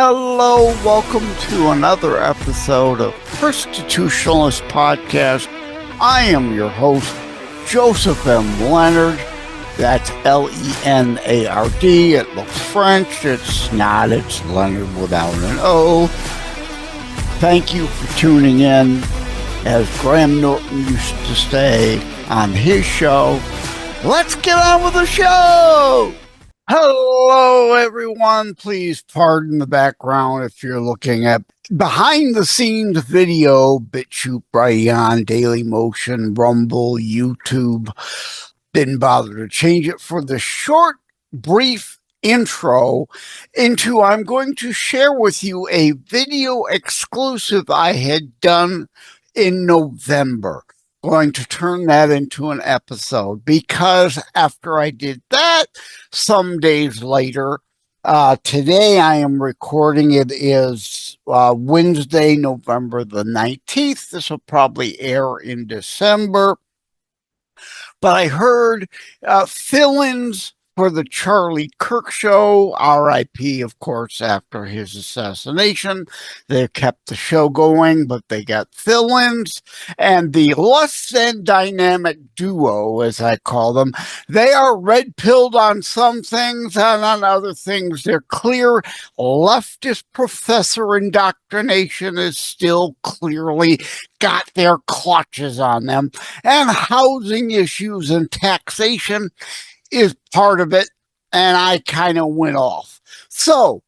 Hello, welcome to another episode of Constitutionalist Podcast. I am your host, Joseph M. Leonard. That's L-E-N-A-R-D. It looks French. It's not. It's Leonard without an O. Thank you for tuning in. As Graham Norton used to say on his show, let's get on with the show! Hello, everyone. Please pardon the background if you're looking at behind-the-scenes video, BitChute, Brighteon, Dailymotion, Rumble, YouTube. Didn't bother to change it for the short, brief intro into I'm going to share with you a video exclusive I had done in November. Going to turn that into an episode because after I did that, some days later, today I am recording. It is Wednesday, November the 19th. This will probably air in December. But I heard fill-ins for the Charlie Kirk show, R.I.P., of course, after his assassination. They kept the show going, but they got fill-ins. And the less than dynamic duo, as I call them, they are red-pilled on some things, and on other things, they're clear. Leftist professor indoctrination is still clearly got their clutches on them. And housing issues and taxation is part of it, and I kind of went off. So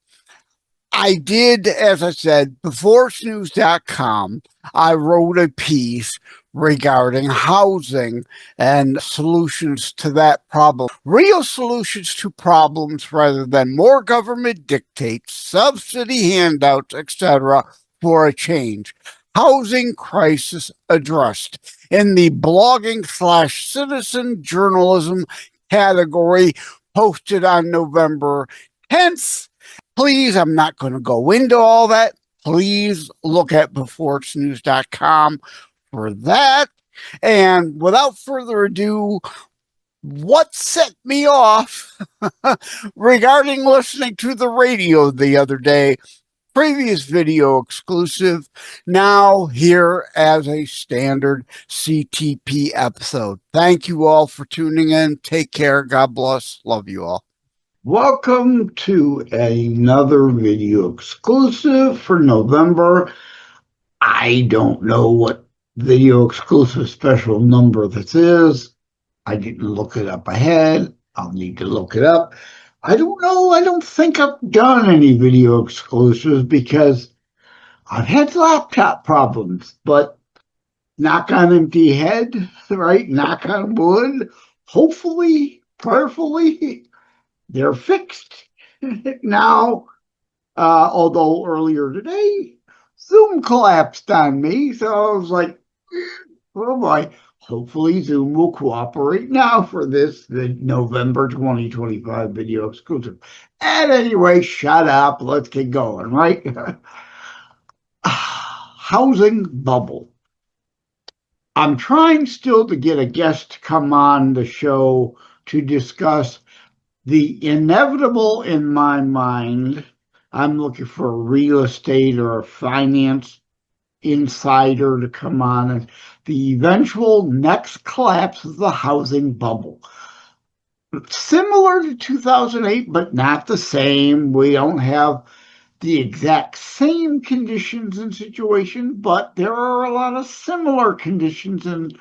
I did, as I said, beforesnooze.com, I wrote a piece regarding housing and solutions to that problem. Real solutions to problems rather than more government dictates, subsidy handouts, etc. for a change. Housing crisis addressed in the blogging/citizen journalism category, posted on November 10th. Please, I'm not going to go into all that. Please look at beforesnooze.com for that. And without further ado, what set me off regarding listening to the radio the other day, previous video exclusive, now here as a standard CTP episode. Thank you all for tuning in. Take care. God bless. Love you all. Welcome to another video exclusive for November. I don't know what video exclusive special number this is. I didn't look it up ahead. I'll need to look it up. I don't know. I don't think I've done any video exclusives because I've had laptop problems, but knock on empty head, right? Knock on wood. Hopefully, prayerfully, they're fixed now. Although earlier today, Zoom collapsed on me. So I was like, oh boy. Hopefully Zoom will cooperate now for this, the November 2025 video exclusive. At any rate, shut up. Let's get going, right? Housing bubble. I'm trying still to get a guest to come on the show to discuss the inevitable in my mind. I'm looking for a real estate or a finance insider to come on, and the eventual next collapse of the housing bubble. Similar to 2008, but not the same. We don't have the exact same conditions and situations, but there are a lot of similar conditions and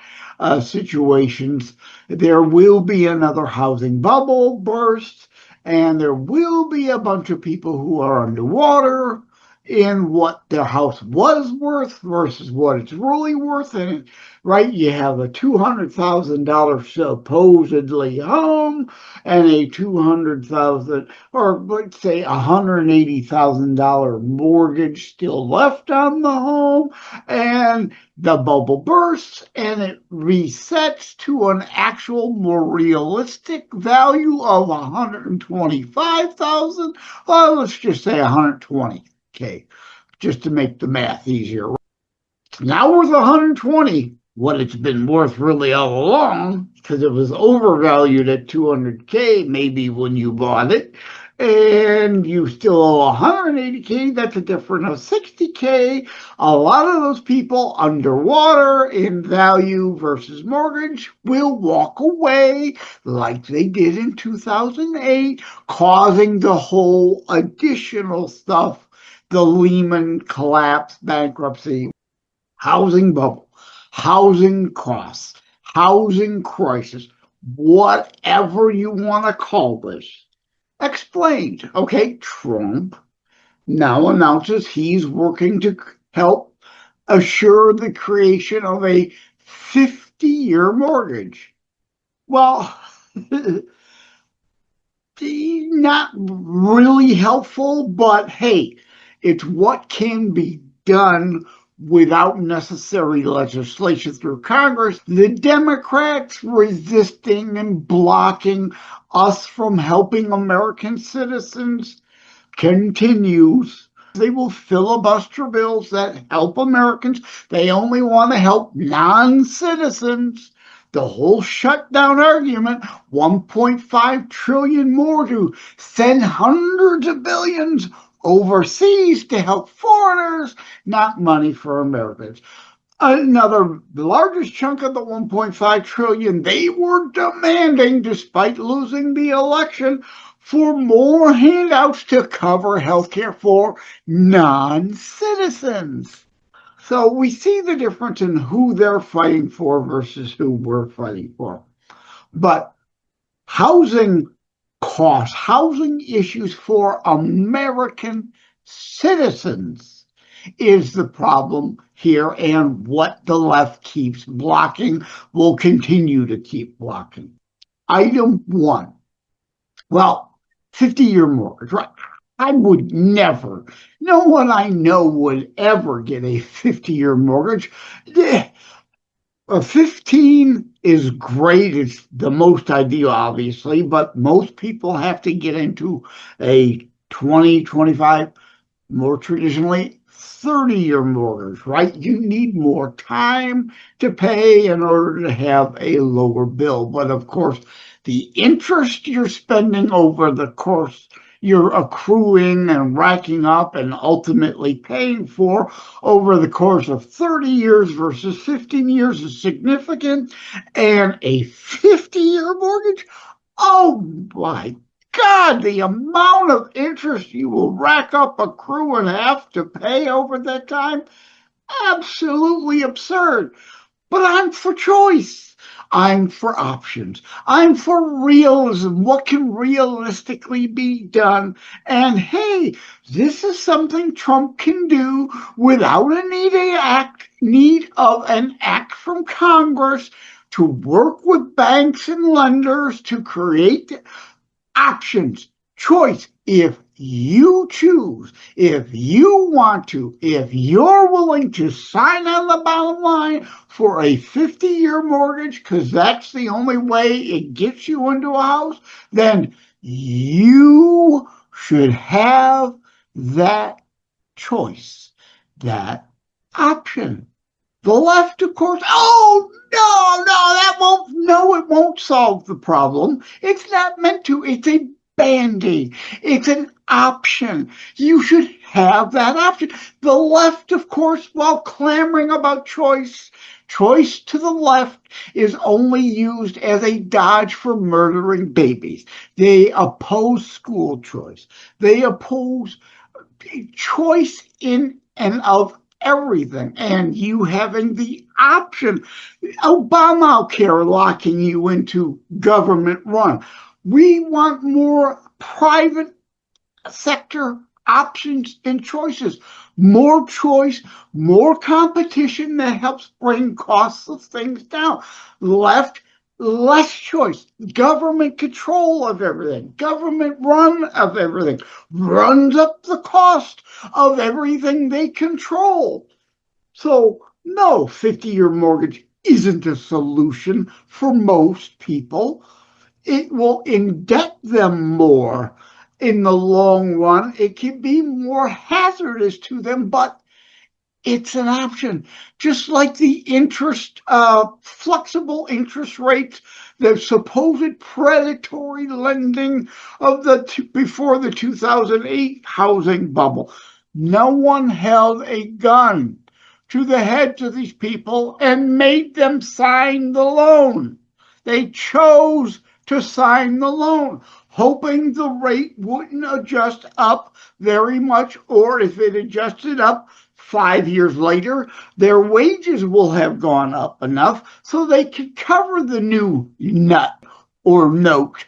situations. There will be another housing bubble burst, and there will be a bunch of people who are underwater in what their house was worth versus what it's really worth. And right, you have a $200,000 supposedly home and a $200,000 or let's say $180,000 mortgage still left on the home, and the bubble bursts and it resets to an actual more realistic value of $125,000. Well, let's just say $120,000. Okay, just to make the math easier. It's now worth 120, what it's been worth really all along, because it was overvalued at 200K maybe when you bought it. and you still owe 180K, that's a difference of 60K. A lot of those people underwater in value versus mortgage will walk away like they did in 2008, causing the whole additional stuff, the Lehman collapse, bankruptcy, housing bubble, housing costs, housing crisis, whatever you want to call this. Explained. Okay, Trump now announces he's working to help assure the creation of a 50-year mortgage. Well, not really helpful, but hey, it's what can be done without necessary legislation through Congress. The Democrats resisting and blocking us from helping American citizens continues. They will filibuster bills that help Americans. They only want to help non-citizens. The whole shutdown argument, 1.5 trillion more to send hundreds of billions overseas to help foreigners, not money for Americans. The largest chunk of the 1.5 trillion they were demanding, despite losing the election, for more handouts to cover health care for non-citizens. So we see the difference in who they're fighting for versus who we're fighting for. But housing costs, housing issues for American citizens is the problem here, and what the left keeps blocking will continue to keep blocking. Item 1. Well, 50-year mortgage, right? I would never, no one I know would ever get a 50-year mortgage. A 15 is great. It's the most ideal, obviously, but most people have to get into a 20, 25, more traditionally 30-year mortgage, right? You need more time to pay in order to have a lower bill. But of course, the interest you're spending over the course you're accruing and racking up and ultimately paying for over the course of 30 years versus 15 years is significant. And a 50-year mortgage, oh my God, the amount of interest you will rack up, accrue, and have to pay over that time, absolutely absurd. But I'm for choice. I'm for options. I'm for realism. What can realistically be done? And hey, this is something Trump can do without a need of an act from Congress to work with banks and lenders to create options, choice. If you choose, if you want to, if you're willing to sign on the bottom line for a 50-year mortgage, because that's the only way it gets you into a house, then you should have that choice, that option. The left, of course, oh, no, it won't solve the problem. It's not meant to. It's a Band-Aid. It's an option. You should have that option. The left, of course, while clamoring about choice to the left is only used as a dodge for murdering babies. They oppose school choice. They oppose choice in and of everything, and you having the option. Obamacare locking you into government run. We want more private sector options and choices. More choice, more competition that helps bring costs of things down. Left, less choice. Government control of everything. Government run of everything. Runs up the cost of everything they control. So, no, 50-year mortgage isn't a solution for most people. It will indebt them more in the long run. It can be more hazardous to them, but it's an option. Just like the flexible interest rates the supposed predatory lending of before the 2008 housing bubble. No one held a gun to the heads of these people and made them sign the loan. They chose to sign the loan, hoping the rate wouldn't adjust up very much, or if it adjusted up 5 years later, their wages will have gone up enough so they could cover the new nut or note,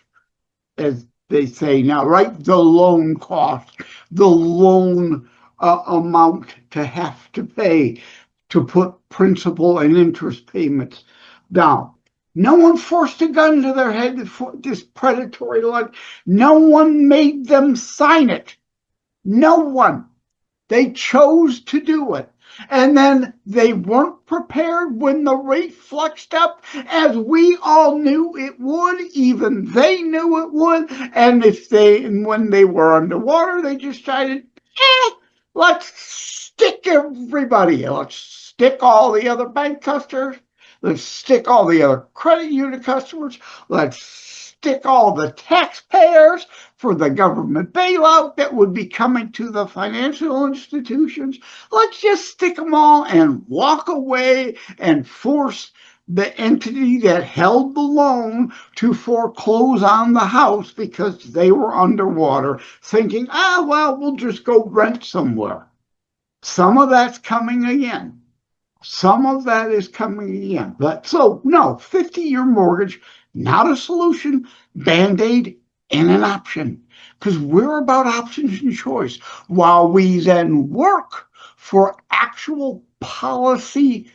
as they say now, right? The loan cost, the loan amount to have to pay to put principal and interest payments down. No one forced a gun to their head for this predatory loan. No one made them sign it. No one. They chose to do it. And then they weren't prepared when the rate flexed up, as we all knew it would. Even they knew it would. And when they were underwater, they decided, let's stick everybody. Let's stick all the other bank customers. Let's stick all the other credit union customers. Let's stick all the taxpayers for the government bailout that would be coming to the financial institutions. Let's just stick them all and walk away and force the entity that held the loan to foreclose on the house because they were underwater, thinking, well, we'll just go rent somewhere. Some of that's coming again. Some of that is coming again. But so, no, 50-year mortgage, not a solution, Band-Aid, and an option. Because we're about options and choice, while we then work for actual policy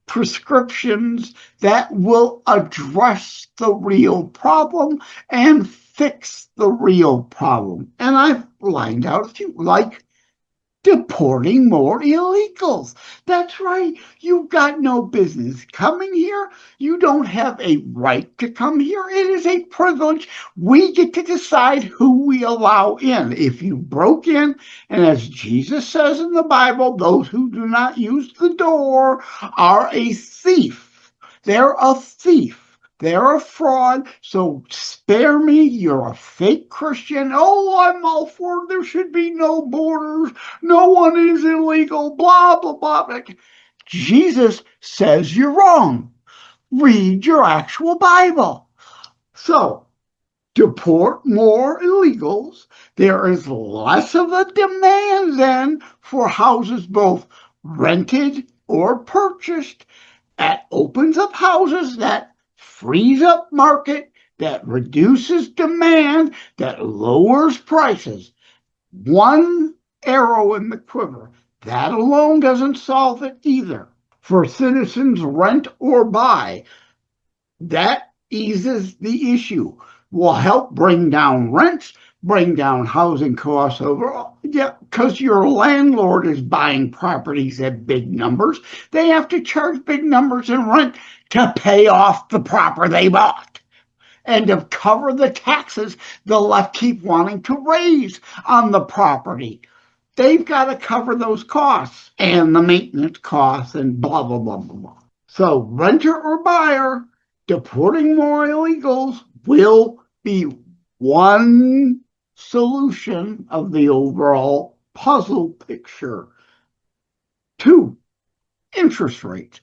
prescriptions that will address the real problem and fix the real problem. And I've lined out a few, like deporting more illegals. That's right. You've got no business coming here. You don't have a right to come here. It is a privilege. We get to decide who we allow in. If you broke in, and as Jesus says in the Bible, those who do not use the door are a thief. They're a thief. They're a fraud, so spare me. You're a fake Christian. Oh, I'm all for there should be no borders. No one is illegal, blah, blah, blah. Jesus says you're wrong. Read your actual Bible. So, deport more illegals. There is less of a demand then for houses both rented or purchased. That opens up houses, that frees up market, that reduces demand, that lowers prices. One arrow in the quiver. That alone doesn't solve it either. For citizens, rent or buy, that eases the issue. Will help bring down rents, bring down housing costs overall. Yeah, because your landlord is buying properties at big numbers. They have to charge big numbers in rent to pay off the property they bought and to cover the taxes the left keep wanting to raise on the property. They've got to cover those costs and the maintenance costs and blah, blah, blah, blah, blah. So renter or buyer, deporting more illegals will be one solution of the overall puzzle picture. 2, interest rates.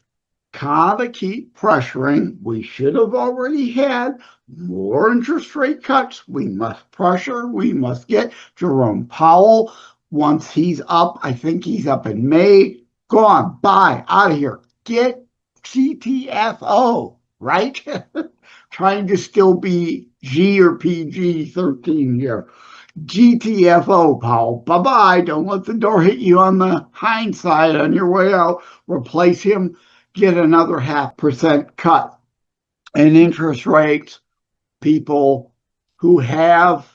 Gotta keep pressuring. We should have already had more interest rate cuts. We must pressure. We must get Jerome Powell. Once he's up, I think he's up in May. Go on, bye, out of here. Get CTFO, right? Trying to still be G or PG-13 here. GTFO, Powell. Bye-bye. Don't let the door hit you on the hindsight on your way out. Replace him. Get another 0.5% cut. And interest rates, people who have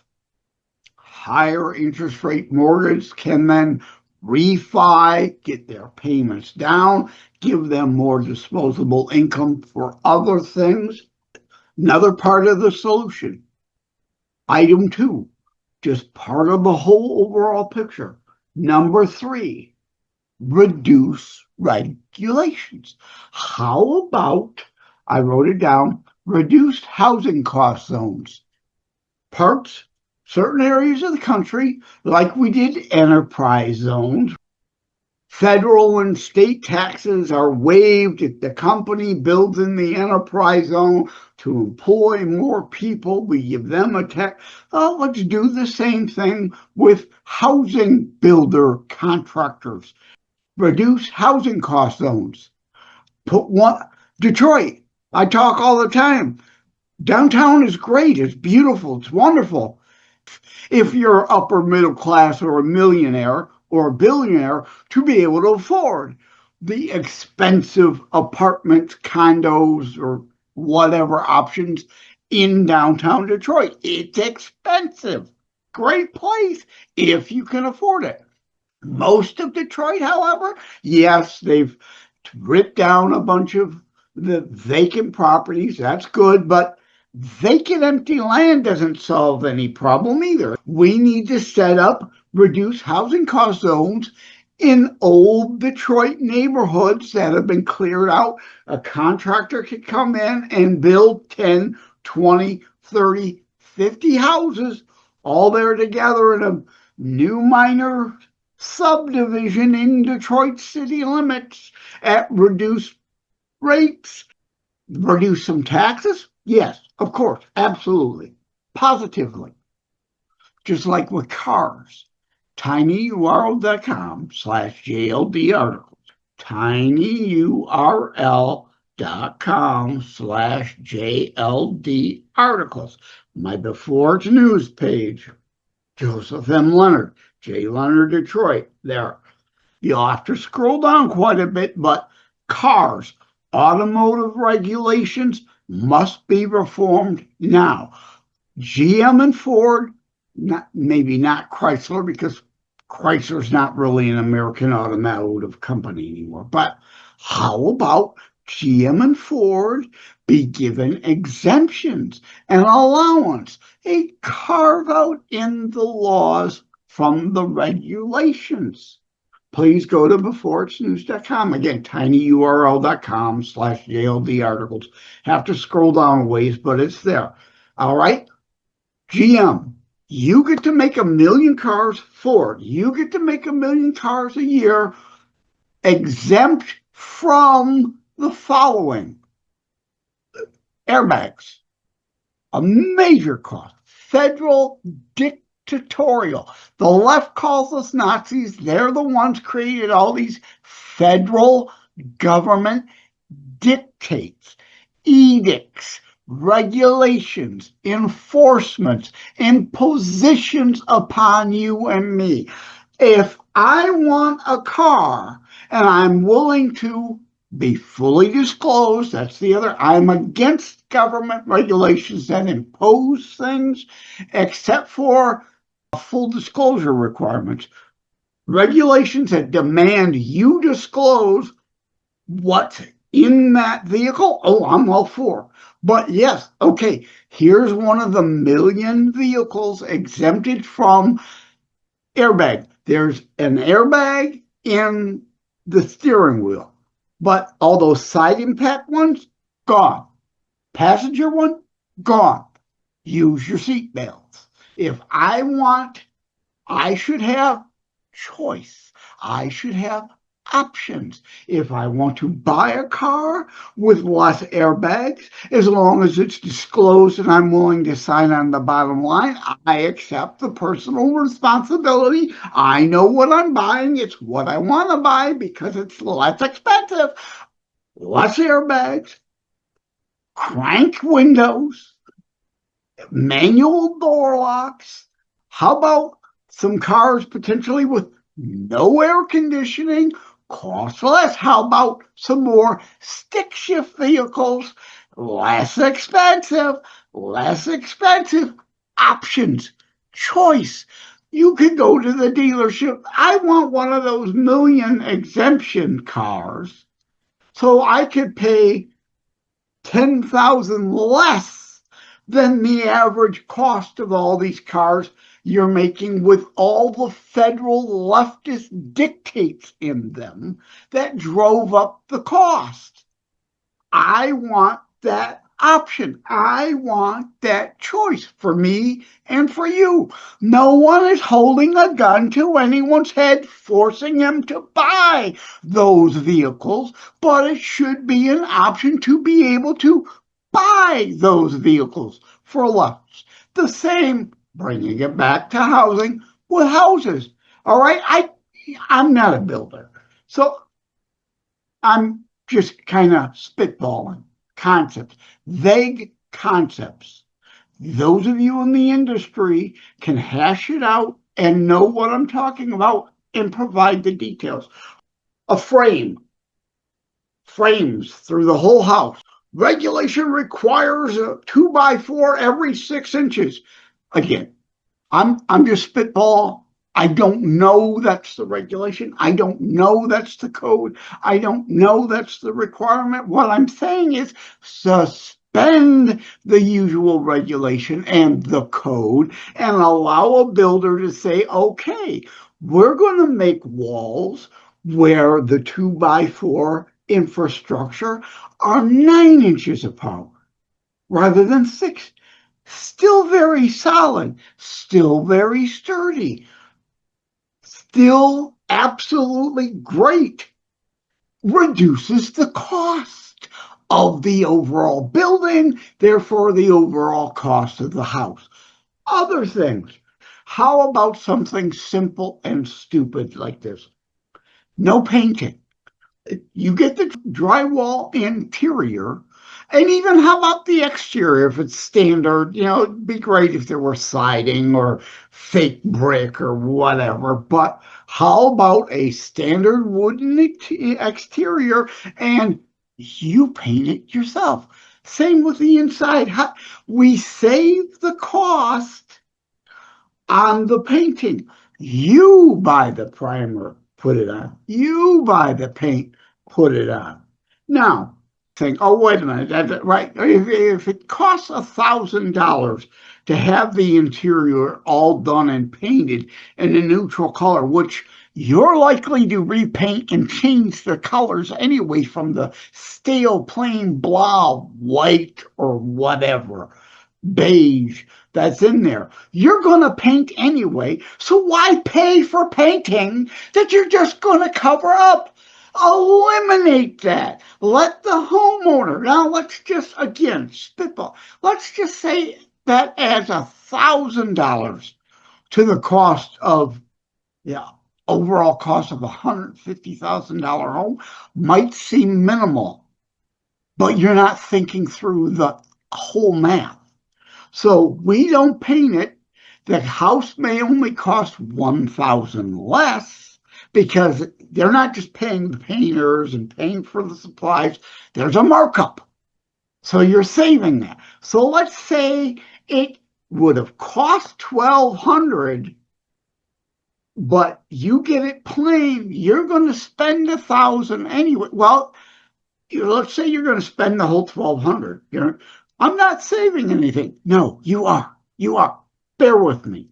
higher interest rate mortgage can then refi, get their payments down, give them more disposable income for other things. Another part of the solution. Item 2, just part of the whole overall picture. Number 3, reduce regulations. How about, I wrote it down, reduced housing cost zones. Certain areas of the country, like we did enterprise zones, federal and state taxes are waived if the company builds in the enterprise zone to employ more people. We give them a tax. Let's do the same thing with housing builder contractors. Reduce housing cost zones. Detroit, I talk all the time. Downtown is great. It's beautiful. It's wonderful. If you're upper middle class or a millionaire or a billionaire, to be able to afford the expensive apartments, condos, or whatever options in downtown Detroit. It's expensive. Great place if you can afford it. Most of Detroit, however, yes, they've ripped down a bunch of the vacant properties. That's good, but vacant empty land doesn't solve any problem either. We need to set up reduced housing cost zones in old Detroit neighborhoods that have been cleared out. A contractor could come in and build 10, 20, 30, 50 houses all there together in a new minor subdivision in Detroit city limits at reduced rates. Reduce some taxes? Yes, of course, absolutely, positively. Just like with cars, tinyurl.com/JLD articles, tinyurl.com/JLD articles. My Before It's News page, Joseph M. Leonard, JLenardDetroit, there. You'll have to scroll down quite a bit, but cars, automotive regulations must be reformed now. GM and Ford, maybe not Chrysler, because Chrysler's not really an American automotive company anymore. But how about GM and Ford be given exemptions and allowance, a carve out in the laws from the regulations? Please go to beforeitsnews.com. Again, tinyurl.com/JLD articles. Have to scroll down a ways, but it's there. All right. GM, you get to make 1 million cars. Ford, you get to make 1 million cars a year, exempt from the following: airbags, a major cost, federal dictatorial. The left calls us Nazis. They're the ones created all these federal government dictates, edicts, regulations, enforcements, impositions upon you and me. If I want a car and I'm willing to be fully disclosed, that's the other, I'm against government regulations that impose things, except for full disclosure requirements. Regulations that demand you disclose what's in that vehicle, I'm all for. But yes, okay, here's one of the 1 million vehicles exempted from airbag. There's an airbag in the steering wheel, but all those side impact ones, gone. Passenger one, gone. Use your seat belts. If I want, I should have choice. I should have options. If I want to buy a car with less airbags, as long as it's disclosed and I'm willing to sign on the bottom line, I accept the personal responsibility. I know what I'm buying. It's what I want to buy because it's less expensive. Less airbags, crank windows, manual door locks. How about some cars potentially with no air conditioning, cost less? How about some more stick shift vehicles, less expensive options, choice? You could go to the dealership. I want one of those 1 million exemption cars, so I could pay $10,000 less than the average cost of all these cars you're making with all the federal leftist dictates in them that drove up the cost. I want that option. I want that choice for me and for you. No one is holding a gun to anyone's head, forcing them to buy those vehicles, but it should be an option to be able to buy those vehicles for less. The same, bringing it back to housing, with houses. All right, I'm not a builder, so I'm just kind of spitballing concepts, vague concepts. Those of you in the industry can hash it out and know what I'm talking about and provide the details. A frame, frames through the whole house. Regulation requires a 2x4 every 6 inches. Again, I'm just spitball. I don't know that's the regulation. I don't know that's the code. I don't know that's the requirement. What I'm saying is suspend the usual regulation and the code and allow a builder to say, okay, we're going to make walls where the 2x4 infrastructure are 9 inches apart rather than 6. Still very solid, still very sturdy, still absolutely great. Reduces the cost of the overall building, therefore the overall cost of the house. Other things. How about something simple and stupid like this? No painting. You get the drywall interior, and even how about the exterior if it's standard? It'd be great if there were siding or fake brick or whatever, but how about a standard wooden exterior and you paint it yourself? Same with the inside. We save the cost on the painting. You buy the primer, put it on. You buy the paint, put it on. Now, think, oh, wait a minute, right? If it costs $1,000 to have the interior all done and painted in a neutral color, which you're likely to repaint and change the colors anyway from the stale plain blah white or whatever, beige that's in there. You're going to paint anyway, so why pay for painting that you're just going to cover up? Eliminate that. Let the homeowner, now let's just, again, spitball. Let's just say that adds $1,000 to the cost of, overall cost of a $150,000 home. Might seem minimal, but you're not thinking through the whole math. So we don't paint it. The house may only cost $1,000 less because they're not just paying the painters and paying for the supplies. There's a markup. So you're saving that. So let's say it would have cost $1,200, but you get it plain. You're going to spend $1,000 anyway. Well, let's say you're going to spend the whole $1,200. I'm not saving anything. No, you are. You are. Bear with me.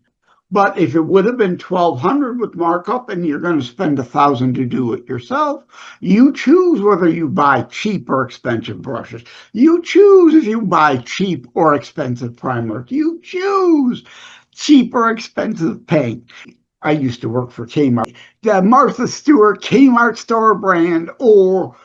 But if it would have been $1,200 with markup and you're going to spend $1,000 to do it yourself, you choose whether you buy cheap or expensive brushes. You choose if you buy cheap or expensive primer. You choose cheap or expensive paint. I used to work for Kmart. The Martha Stewart Kmart store brand, or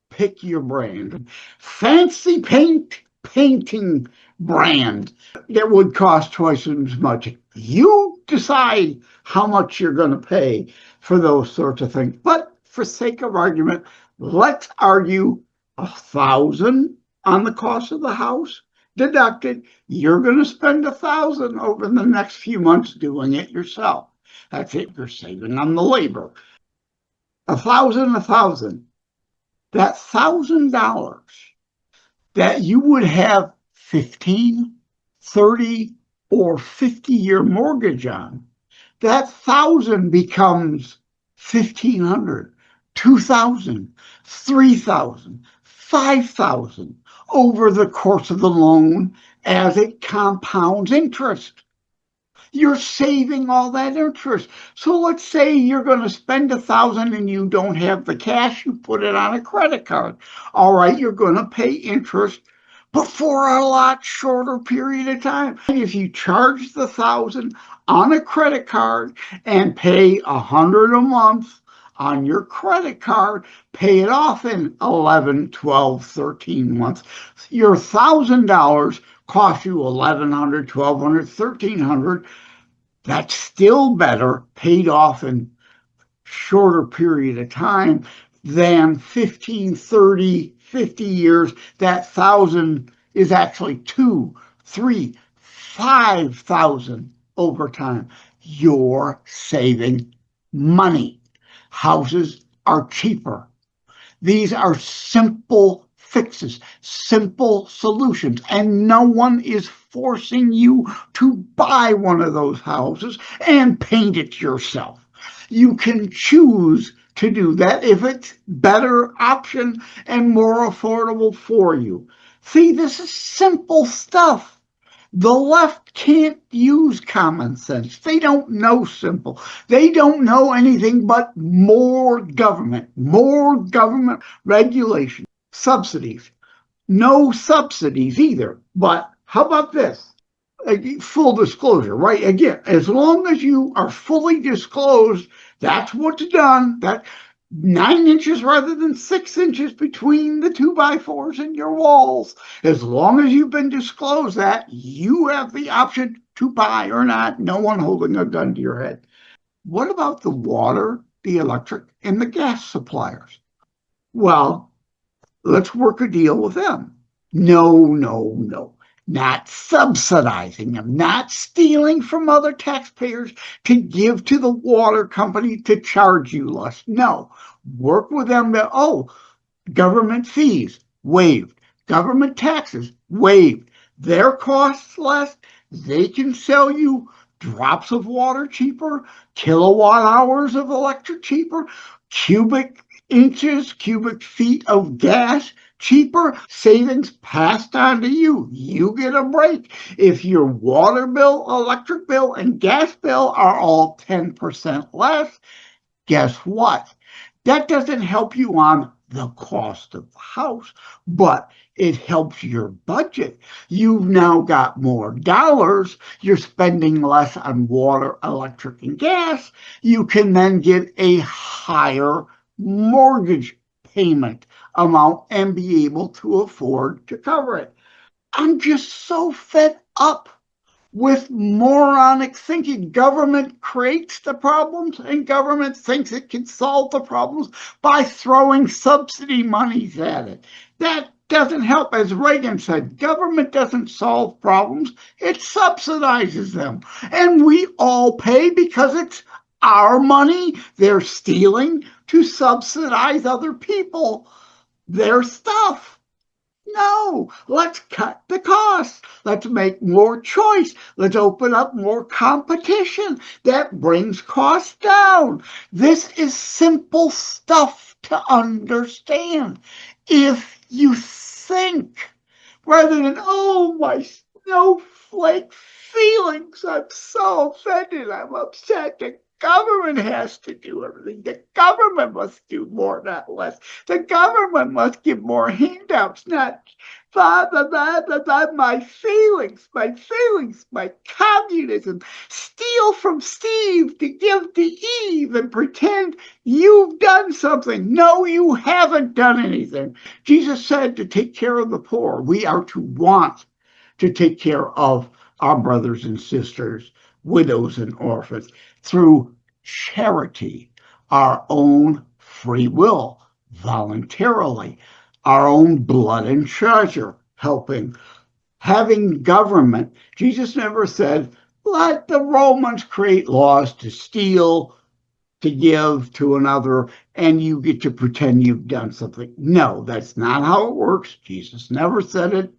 pick your brand. Fancy painting brand that would cost twice as much. You decide how much you're going to pay for those sorts of things. But for sake of argument, let's argue $1,000 on the cost of the house deducted. You're going to spend $1,000 over the next few months doing it yourself. That's it. You're saving on the labor. $1,000. That $1,000 that you would have 15, 30, or 50-year mortgage on, that $1,000 becomes $1,500, $2,000, $3,000, $5,000 over the course of the loan as it compounds interest. You're saving all that interest. So let's say you're going to spend $1,000 and you don't have the cash, you put it on a credit card. All right, you're going to pay interest but for a lot shorter period of time. If you charge the $1,000 on a credit card and pay $100 a month on your credit card, pay it off in 11, 12, 13 months, your $1,000 costs you $1,100, $1,200, $1,300. That's still better paid off in shorter period of time than 15, 30, 50 years. That 1,000 is actually 2, 3, 5,000 over time. You're saving money. Houses are cheaper. These are simple fixes, simple solutions, and no one is forcing you to buy one of those houses and paint it yourself. You can choose to do that if it's better option and more affordable for you. See, this is simple stuff. The left can't use common sense. They don't know simple. They don't know anything but more government regulation, subsidies. No subsidies either. But how about this? Full disclosure, right? Again, as long as you are fully disclosed, that's what's done. That 9 inches rather than 6 inches between the 2x4s in your walls. As long as you've been disclosed that, you have the option to buy or not. No one holding a gun to your head. What about the water, the electric, and the gas suppliers? Well, let's work a deal with them. No. Not subsidizing them, not stealing from other taxpayers to give to the water company to charge you less. No, work with them to, government fees waived, government taxes waived, their costs less. They can sell you drops of water cheaper, kilowatt hours of electric cheaper, cubic inches, cubic feet of gas cheaper, savings passed on to you. You get a break. If your water bill, electric bill, and gas bill are all 10% less, guess what? That doesn't help you on the cost of the house, but it helps your budget. You've now got more dollars. You're spending less on water, electric, and gas. You can then get a higher mortgage payment amount and be able to afford to cover it. I'm just so fed up with moronic thinking. Government creates the problems and government thinks it can solve the problems by throwing subsidy monies at it. That doesn't help. As Reagan said, government doesn't solve problems, it subsidizes them. And we all pay because it's our money they're stealing to subsidize other people, their stuff. No, let's cut the costs. Let's make more choice. Let's open up more competition. That brings costs down. This is simple stuff to understand. If you think, rather than, my snowflake feelings, I'm so offended, I'm upset. The government has to do everything. The government must do more, not less. The government must give more handouts, not my feelings, my communism. Steal from Steve to give to Eve and pretend you've done something. No, you haven't done anything. Jesus said to take care of the poor. We are to want to take care of our brothers and sisters, widows and orphans, through charity, our own free will, voluntarily, our own blood and treasure, helping. Having government, Jesus never said, let the Romans create laws to steal, to give to another, and you get to pretend you've done something. No, that's not how it works. Jesus never said it.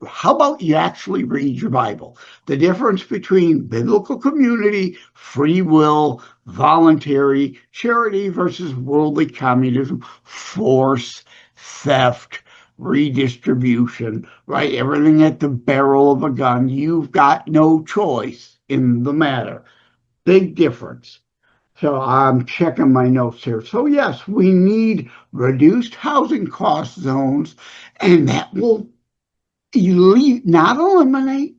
How about you actually read your Bible? The difference between biblical community, free will, voluntary, charity versus worldly communism, force, theft, redistribution, right? Everything at the barrel of a gun. You've got no choice in the matter. Big difference. So I'm checking my notes here. So yes, we need reduced housing cost zones, and that will not eliminate.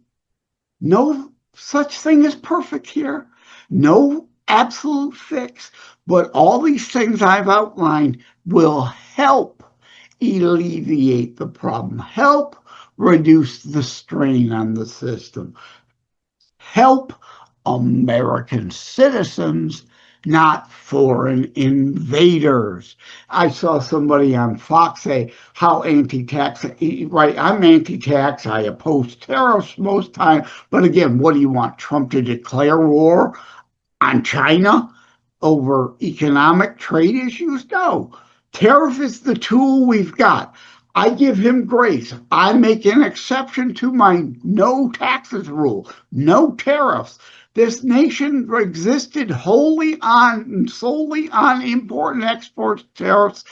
No such thing as perfect here. No absolute fix. But all these things I've outlined will help alleviate the problem, help reduce the strain on the system, help American citizens, not foreign invaders. I saw somebody on Fox say how anti-tax, right? I'm anti-tax. I oppose tariffs most time. But again, what do you want? Trump to declare war on China over economic trade issues? No. Tariff is the tool we've got. I give him grace. I make an exception to my no taxes rule, no tariffs. This nation existed solely on import and export tariffs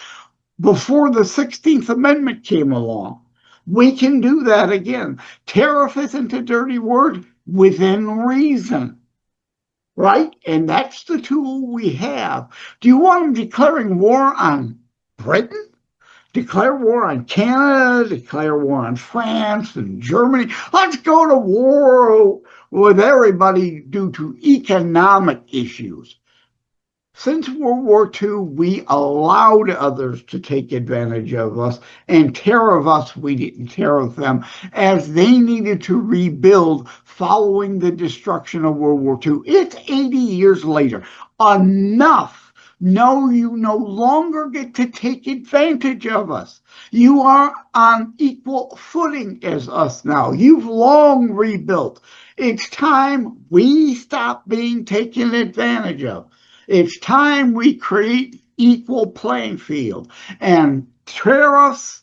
before the 16th Amendment came along. We can do that again. Tariff isn't a dirty word within reason. Right? And that's the tool we have. Do you want them declaring war on Britain? Declare war on Canada, declare war on France and Germany. Let's go to war with everybody due to economic issues. Since World War II, we allowed others to take advantage of us and tariff us. We didn't tariff them as they needed to rebuild following the destruction of World War II. It's 80 years later. Enough. No, you no longer get to take advantage of us. You are on equal footing as us now. You've long rebuilt. It's time we stop being taken advantage of. It's time we create equal playing field. And tariffs,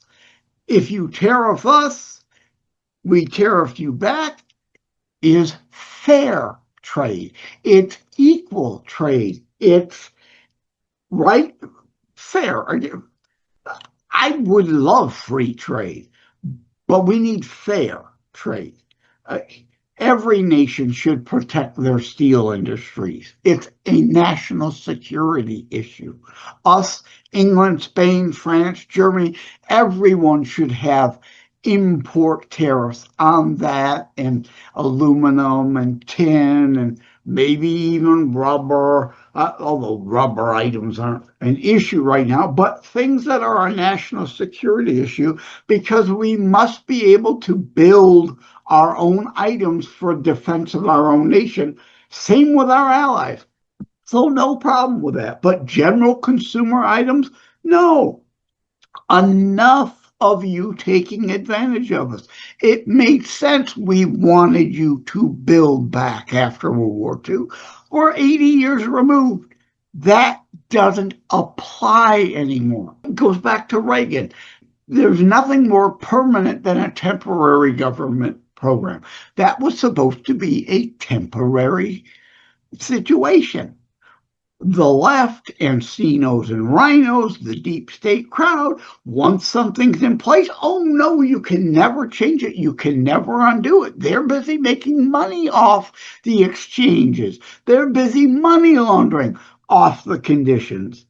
if you tariff us, we tariff you back, is fair trade. It's equal trade. It's right, fair. I would love free trade, but we need fair trade. Every nation should protect their steel industries. It's a national security issue. Us, England, Spain, France, Germany, everyone should have import tariffs on that and aluminum and tin and maybe even rubber, although rubber items aren't an issue right now, but things that are a national security issue because we must be able to build our own items for defense of our own nation. Same with our allies. So no problem with that. But general consumer items, no. Enough of you taking advantage of us. It made sense we wanted you to build back after World War II. We're 80 years removed. That doesn't apply anymore. It goes back to Reagan. There's nothing more permanent than a temporary government program. That was supposed to be a temporary situation. The left and CINOs and rhinos, the deep state crowd, once something's in place, oh no, you can never change it. You can never undo it. They're busy making money off the exchanges. They're busy money laundering off the conditions.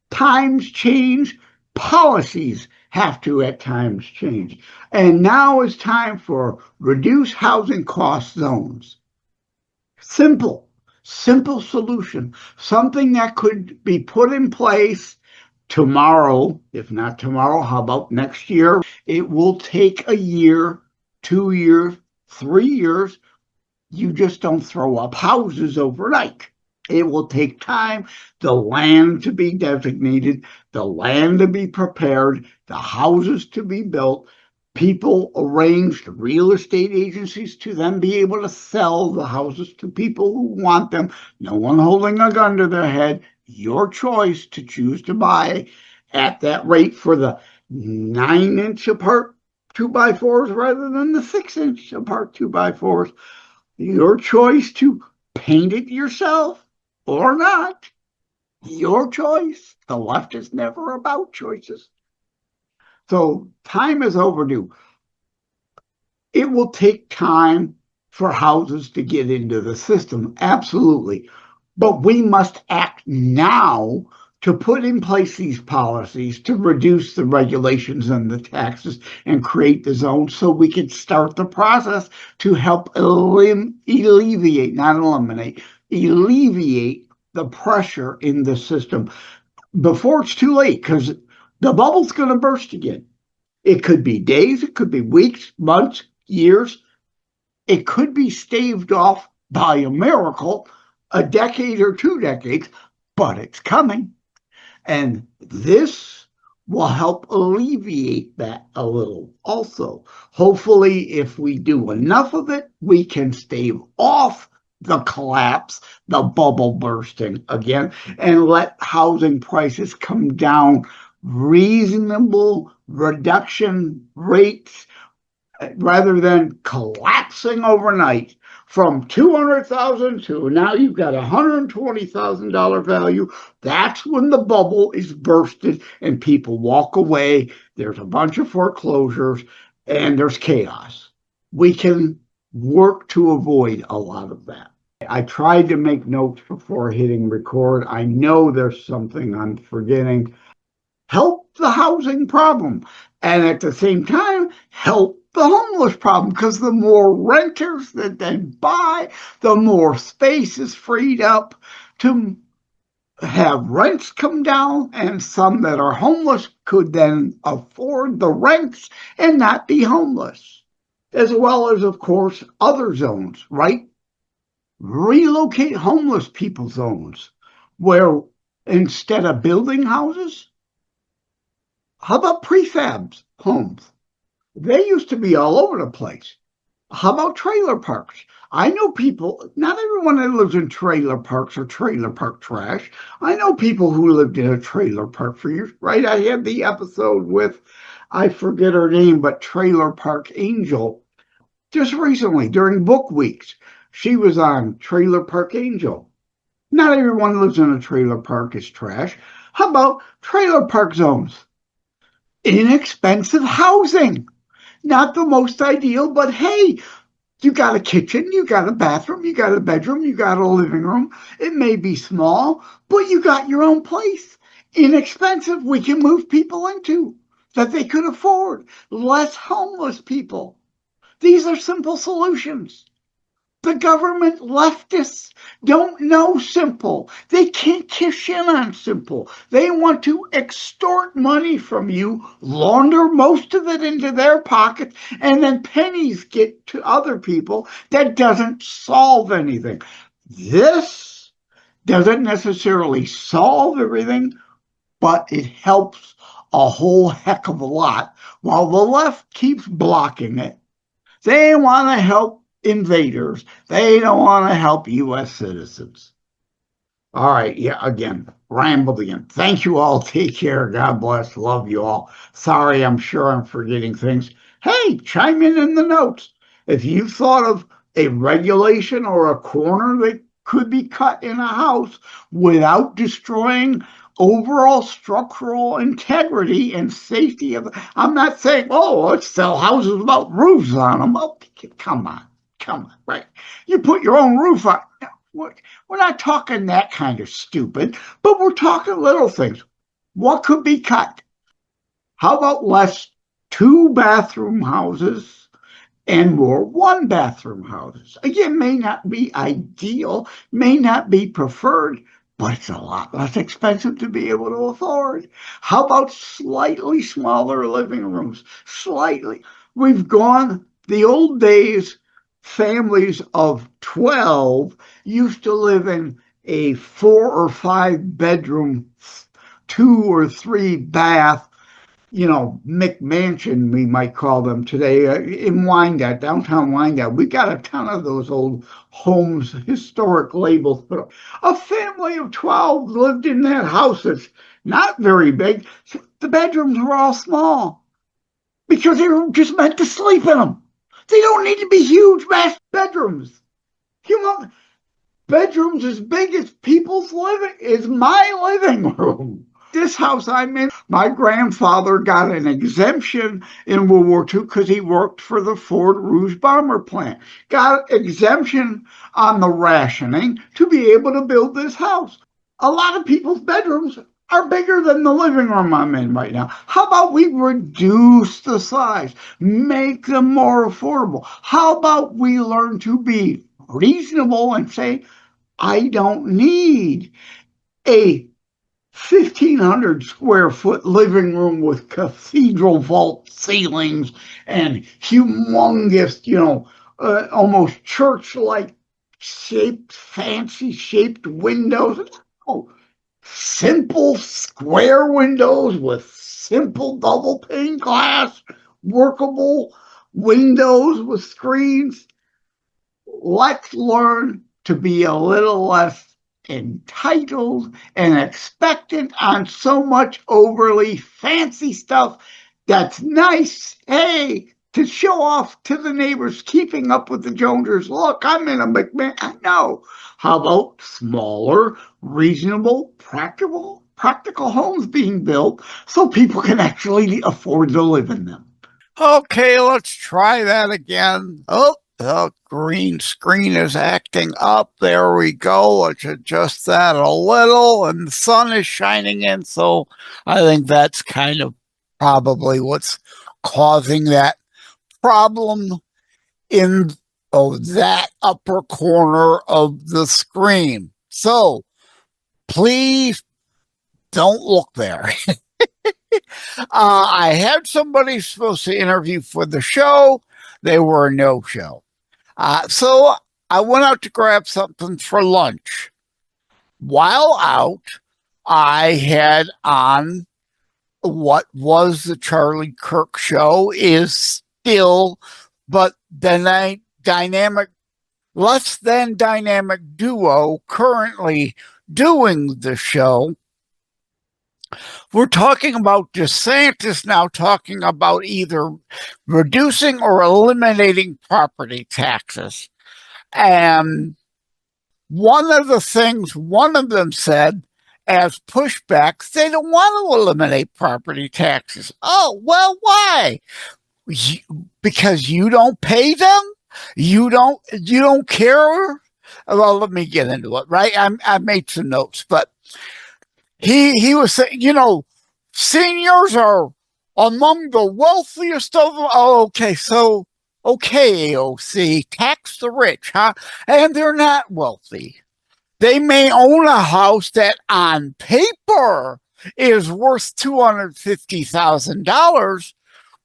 Times change, policies have to at times change. And now it's time for reduced housing cost zones. Simple solution, something that could be put in place tomorrow. If not tomorrow, how about next year? It will take a year, 2 years, 3 years. You just don't throw up houses overnight. It will take time, the land to be designated, the land to be prepared, the houses to be built, people arranged, real estate agencies to then be able to sell the houses to people who want them. No one holding a gun to their head. Your choice to choose to buy at that rate for the 9-inch apart 2x4s rather than the 6-inch apart 2x4s. Your choice to paint it yourself or not. Your choice. The left is never about choices. So time is overdue. It will take time for houses to get into the system. Absolutely. But we must act now to put in place these policies to reduce the regulations and the taxes and create the zones so we can start the process to help alleviate, not eliminate, alleviate the pressure in the system before it's too late, because the bubble's going to burst again. It could be days, it could be weeks, months, years. It could be staved off by a miracle, a decade or 2 decades, but it's coming. And this will help alleviate that a little also. Hopefully, if we do enough of it, we can stave off the collapse, the bubble bursting again, and let housing prices come down reasonable reduction rates rather than collapsing overnight from 200,000 to now you've got $120,000 value. That's when the bubble is bursted and people walk away. There's a bunch of foreclosures and there's chaos. We can work to avoid a lot of that. I tried to make notes before hitting record. I know there's something I'm forgetting. Help the housing problem, and at the same time, help the homeless problem, because the more renters that then buy, the more space is freed up to have rents come down, and some that are homeless could then afford the rents and not be homeless, as well as, of course, other zones, right? Relocate homeless people zones where instead of building houses, how about prefab homes? They used to be all over the place. How about trailer parks? I know people, not everyone that lives in trailer parks or trailer park trash. I know people who lived in a trailer park for years, right? I had the episode with, I forget her name, but Trailer Park Angel just recently during book weeks. She was on Trailer Park Angel. Not everyone lives in a trailer park is trash. How about trailer park zones? Inexpensive housing. Not the most ideal, but hey, you got a kitchen, you got a bathroom, you got a bedroom, you got a living room. It may be small, but you got your own place. Inexpensive, we can move people into that they could afford. Less homeless people. These are simple solutions. The government leftists don't know simple. They can't cash in on simple. They want to extort money from you, launder most of it into their pockets, and then pennies get to other people. That doesn't solve anything. This doesn't necessarily solve everything, but it helps a whole heck of a lot while the left keeps blocking it. They want to help invaders. They don't want to help U.S. citizens. All right. Yeah, again, rambled again. Thank you all. Take care. God bless. Love you all. Sorry, I'm sure I'm forgetting things. Hey, chime in the notes. If you thought of a regulation or a corner that could be cut in a house without destroying overall structural integrity and safety of, I'm not saying, oh, let's sell houses without roofs on them. Oh, come on. Right? You put your own roof on. We're not talking that kind of stupid, but we're talking little things. What could be cut? How about less 2-bathroom houses and more 1-bathroom houses? Again, may not be ideal, may not be preferred, but it's a lot less expensive to be able to afford. How about slightly smaller living rooms? Slightly. We've gone the old days. Families of 12 used to live in a 4 or 5 bedroom, 2 or 3 bath, McMansion, we might call them today, in Wyandotte, downtown Wyandotte. We got a ton of those old homes, historic labels. But a family of 12 lived in that house that's not very big. The bedrooms were all small because they were just meant to sleep in them. They don't need to be huge mass bedrooms. Bedrooms as big as people's living is my living room. This house I'm in, my grandfather got an exemption in World War II because he worked for the Ford Rouge bomber plant. Got exemption on the rationing to be able to build this house. A lot of people's bedrooms are bigger than the living room I'm in right now. How about we reduce the size, make them more affordable? How about we learn to be reasonable and say, I don't need a 1,500 square foot living room with cathedral vault ceilings and humongous, almost church like shaped, fancy shaped windows. No, simple square windows with simple double pane glass, workable windows with screens. Let's learn to be a little less entitled and expectant on so much overly fancy stuff that's nice, hey, to show off to the neighbors, keeping up with the Jonesers. Look, I'm in a McMahon. I know. How about smaller, reasonable, practical homes being built so people can actually afford to live in them? Okay, let's try that again. Oh, the green screen is acting up. There we go. Let's adjust that a little, and the sun is shining in, so I think that's kind of probably what's causing that problem in that upper corner of the screen. So please don't look there. I had somebody supposed to interview for the show. They were a no-show. So I went out to grab something for lunch. While out, I had on what was the Charlie Kirk show, is still, but then a less than dynamic duo currently doing the show. We're talking about DeSantis now talking about either reducing or eliminating property taxes. And one of the things one of them said as pushbacks, they don't want to eliminate property taxes. Oh, well, why? Because you don't pay them? You don't care? Well, let me get into it, right? I made some notes, but he was saying, seniors are among the wealthiest of them. Oh, okay, so, okay, AOC, tax the rich, huh? And they're not wealthy. They may own a house that on paper is worth $250,000,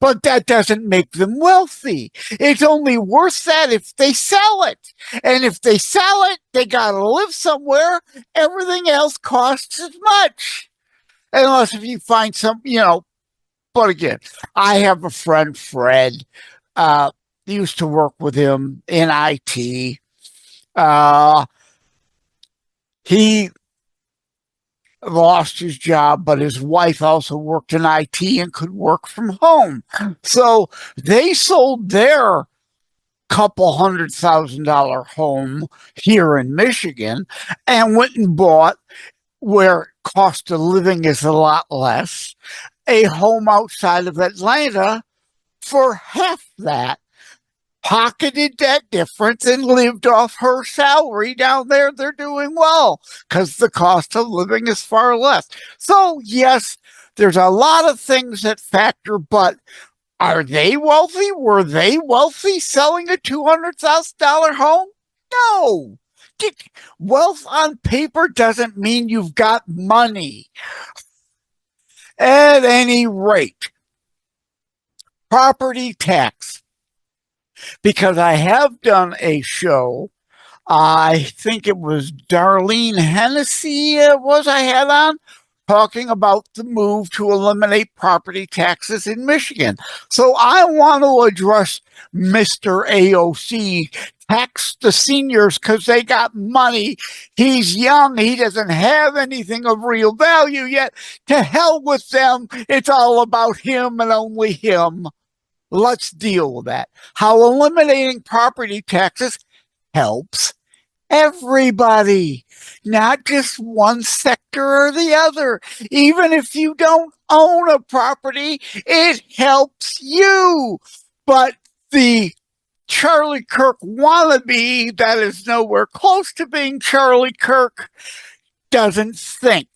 but that doesn't make them wealthy. It's only worth that if they sell it. And if they sell it, they got to live somewhere. Everything else costs as much. Unless if you find some, but again, I have a friend, Fred, used to work with him in IT. He lost his job, but his wife also worked in IT and could work from home. So they sold their couple $100,000 home here in Michigan and went and bought, where cost of living is a lot less, a home outside of Atlanta for half that, pocketed that difference, and lived off her salary down there. They're doing well because the cost of living is far less. So, yes, there's a lot of things that factor, but are they wealthy? Were they wealthy selling a $200,000 home? No. Wealth on paper doesn't mean you've got money. At any rate, property tax. Because I have done a show, I think it was Darlene Hennessy I had on, talking about the move to eliminate property taxes in Michigan. So I want to address Mr. AOC, tax the seniors because they got money. He's young. He doesn't have anything of real value yet. To hell with them. It's all about him and only him. Let's deal with that. How eliminating property taxes helps Everybody, not just one sector or the other. Even if you don't own a property, it helps you. But the Charlie Kirk wannabe that is nowhere close to being Charlie Kirk doesn't think.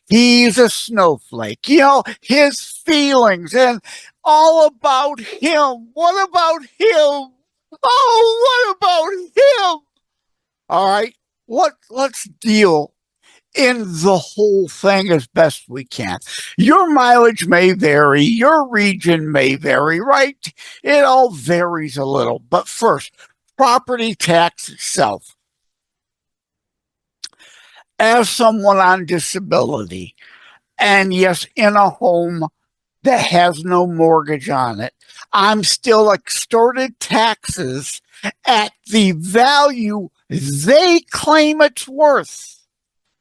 He's a snowflake. His feelings and all about him. What about him? Oh, what about him? All right, let's deal in the whole thing as best we can. Your mileage may vary, your region may vary, right? It all varies a little. But first, property tax itself. As someone on disability, and yes, in a home that has no mortgage on it, I'm still extorted taxes at the value they claim it's worth.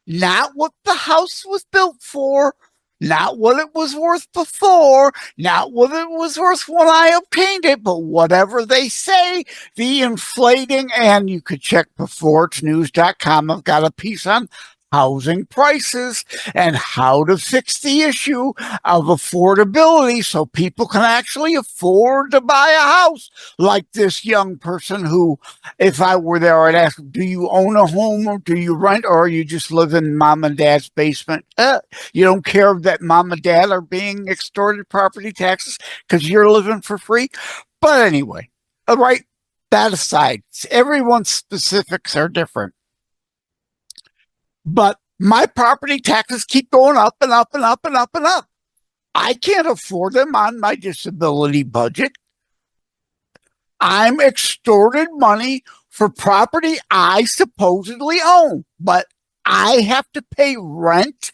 Not what the house was built for, not what it was worth before, not what it was worth when I obtained it, but whatever they say, the inflating, and you could check beforeitsnews.com. I've got a piece on housing prices and how to fix the issue of affordability so people can actually afford to buy a house, like this young person who, if I were there, I'd ask, do you own a home or do you rent, or you just live in mom and dad's basement? You don't care that mom and dad are being extorted property taxes because you're living for free. But anyway, all right, that aside, everyone's specifics are different. But my property taxes keep going up and up and up and up and up. I can't afford them on my disability budget. I'm extorted money for property I supposedly own, but I have to pay rent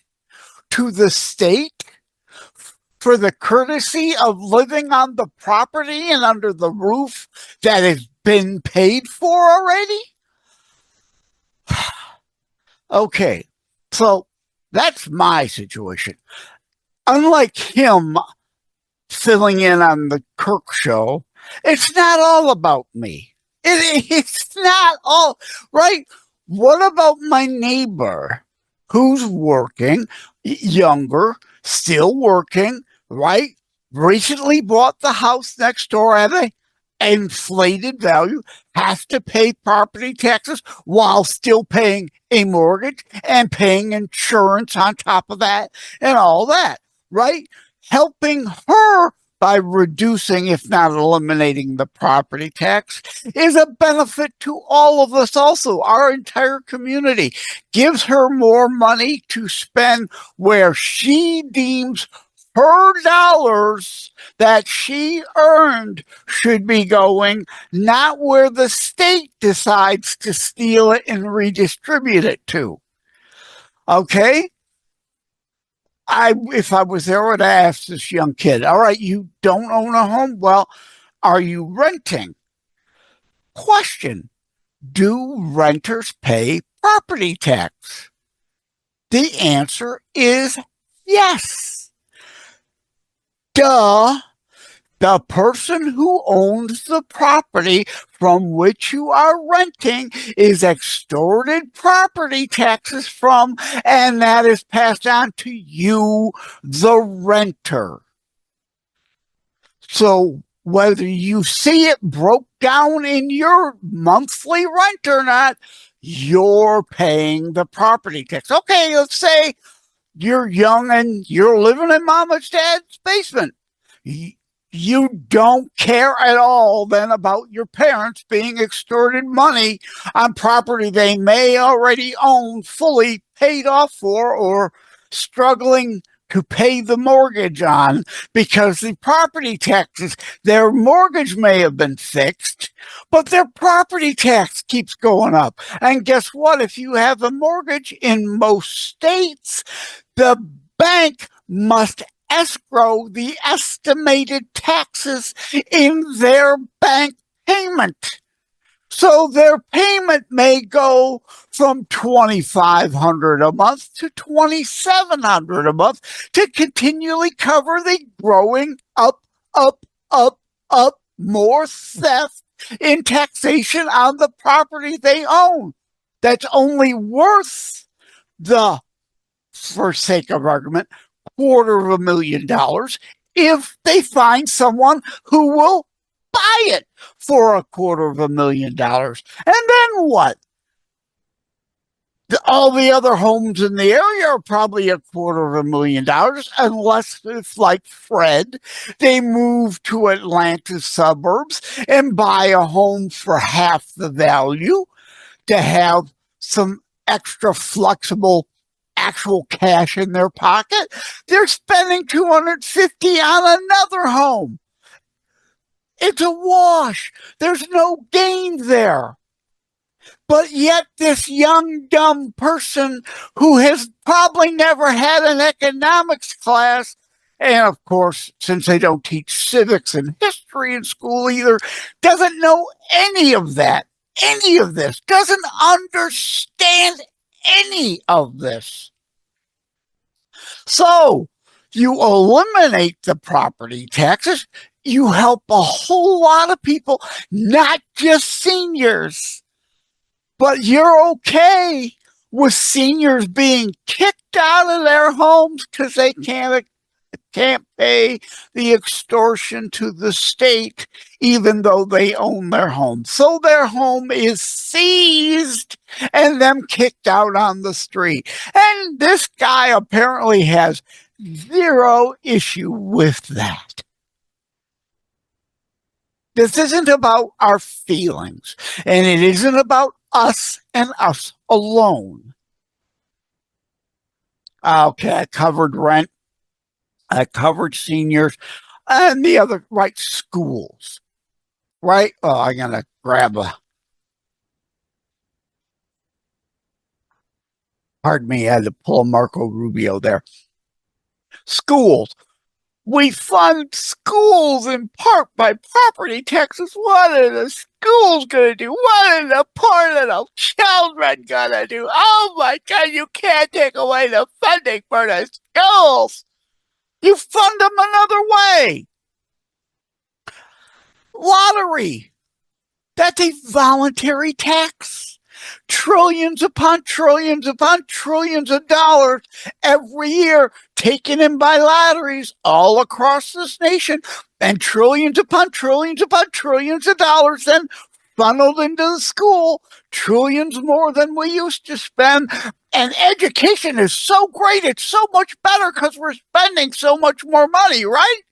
to the state for the courtesy of living on the property and under the roof that has been paid for already. Okay, so that's my situation. Unlike him filling in on the Kirk show, it's not all about me. It's not all, right? What about my neighbor who's working, younger, still working, right? Recently bought the house next door at a inflated value, has to pay property taxes while still paying a mortgage and paying insurance on top of that and all that, right? Helping her by reducing, if not eliminating, the property tax is a benefit to all of us also. Our entire community gives her more money to spend where she deems her dollars that she earned should be going, not where the state decides to steal it and redistribute it to. Okay? If I was there, I would ask this young kid, all right, you don't own a home? Well, are you renting? Question, do renters pay property tax? The answer is yes. Duh. The person who owns the property from which you are renting is extorted property taxes from, and that is passed on to you, the renter. So whether you see it broke down in your monthly rent or not, you're paying the property tax. Okay, let's say you're young and you're living in mama's dad's basement. You don't care at all then about your parents being extorted money on property they may already own, fully paid off for, or struggling to pay the mortgage on, because the property taxes, their mortgage may have been fixed, but their property tax keeps going up. And guess what? If you have a mortgage in most states, the bank must escrow the estimated taxes in their bank payment. So their payment may go from $2,500 a month to $2,700 a month to continually cover the growing up more theft in taxation on the property they own. that's only worth the, for sake of argument, $250,000 if they find someone who will buy it for $250,000. And then what? All the other homes in the area are probably $250,000, unless if, like Fred, they move to Atlanta's suburbs and buy a home for half the value to have some extra flexible actual cash in their pocket. They're spending $250,000 on another home. It's a wash. There's no gain there. But yet this young, dumb person who has probably never had an economics class, and of course, since they don't teach civics and history in school either, doesn't know any of that, any of this, doesn't understand any of this. So you eliminate the property taxes, you help a whole lot of people, not just seniors. But you're okay with seniors being kicked out of their homes because they can't pay the extortion to the state, even though they own their home. So their home is seized and them kicked out on the street. And this guy apparently has zero issue with that. This isn't about our feelings, and it isn't about us and us alone. Okay, I covered rent, I covered seniors, and the other, right, schools, right? Oh, I'm going to grab pardon me, I had to pull a Marco Rubio there. Schools. We fund schools in part by property taxes. What are the schools going to do? What are the poor little children going to do? Oh my God, you can't take away the funding for the schools. You fund them another way. Lottery. That's a voluntary tax. Trillions upon trillions upon trillions of dollars every year taken in by lotteries all across this nation, and trillions upon trillions upon trillions of dollars then funneled into the school, trillions more than we used to spend. And education is so great, it's so much better because we're spending so much more money, right?